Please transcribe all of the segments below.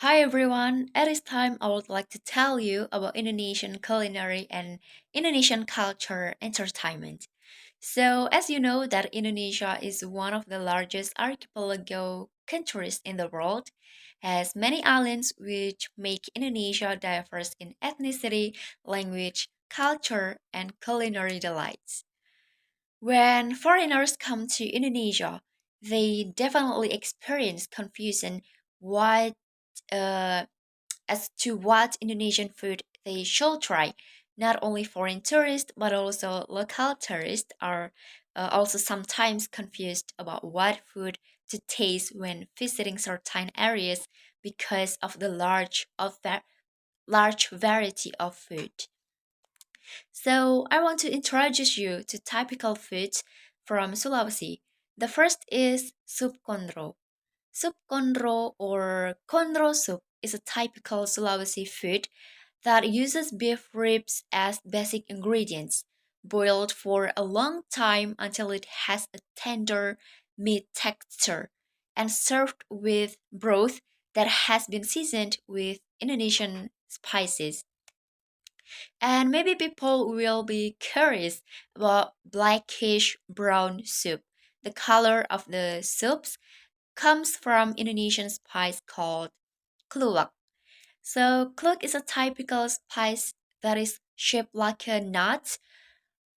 Hi everyone, at this time I would like to tell you about Indonesian culinary and Indonesian culture entertainment. So, as you know that Indonesia is one of the largest archipelago countries in the world, has many islands which make Indonesia diverse in ethnicity, language, culture, and culinary delights. When foreigners come to Indonesia, they definitely experience confusion what uh, as to what Indonesian food they should try. Not only foreign tourists, but also local tourists are also sometimes confused about what food to taste when visiting certain areas because of the large variety of food. So I want to introduce you to typical foods from Sulawesi. The first is soup kondro. Soup kondro or kondro soup is a typical Sulawesi food that uses beef ribs as basic ingredients, boiled for a long time until it has a tender meat texture, and served with broth that has been seasoned with Indonesian spices. And maybe people will be curious about blackish brown soup. The color of the soups comes from Indonesian spice called kluwak. So kluwak is a typical spice that is shaped like a nut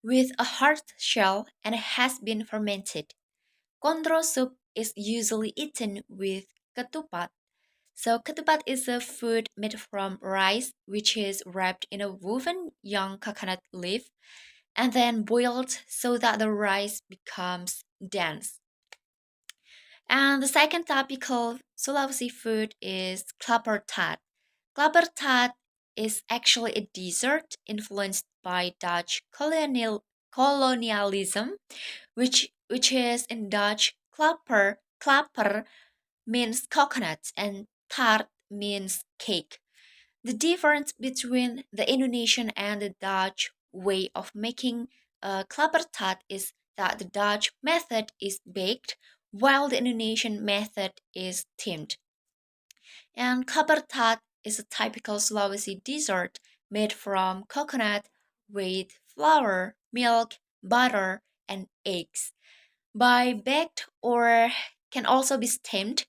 with a hard shell and has been fermented. Kondro soup is usually eaten with ketupat. So ketupat is a food made from rice which is wrapped in a woven young coconut leaf and then boiled so that the rice becomes dense. And the second topical Sulawesi food is klaper tat. Klaper tat is actually a dessert influenced by Dutch colonialism, which is in Dutch klapper means coconut and tart means cake. The difference between the Indonesian and the Dutch way of making klappertaart is that the Dutch method is baked while the Indonesian method is steamed. And klappertaart is a typical Sulawesi dessert made from coconut with flour, milk, butter, and eggs. By baked or can also be steamed,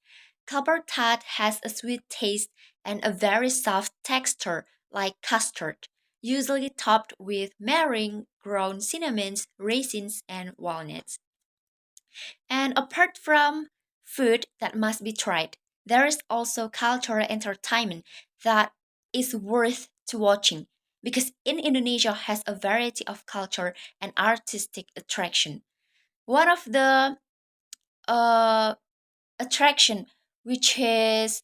copper tart has a sweet taste and a very soft texture like custard, usually topped with meringue, ground cinnamons, raisins, and walnuts. And apart from food that must be tried, there is also cultural entertainment that is worth to watching because in Indonesia has a variety of culture and artistic attraction. One of the uh, attraction, which is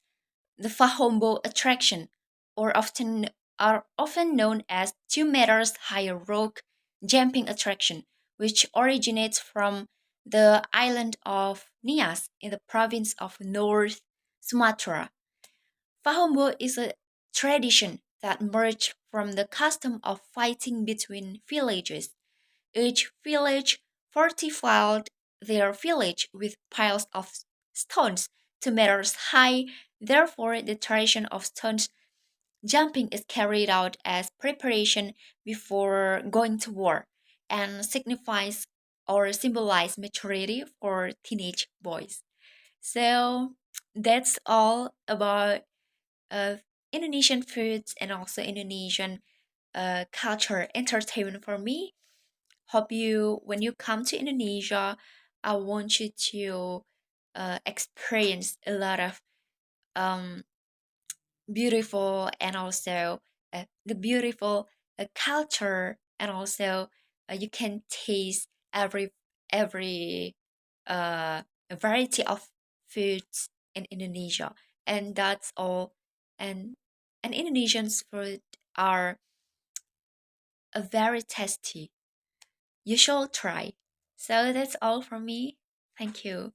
the Fahombo attraction, or often known as 2 meters high rock jumping attraction, which originates from the island of Nias in the province of North Sumatra. Fahombo is a tradition that emerged from the custom of fighting between villages. Each village fortified their village with piles of stones 2 meters high. Therefore, the tradition of stones jumping is carried out as preparation before going to war and signifies or symbolize maturity for teenage boys. So that's all about uh, Indonesian foods and also Indonesian culture entertainment for me. Hope you, when you come to Indonesia, I want you to experience a lot of um, beautiful and also the beautiful culture, and also you can taste every uh, variety of foods in Indonesia, and that's all. And Indonesians food are very tasty. You should try. So that's all from me. Thank you.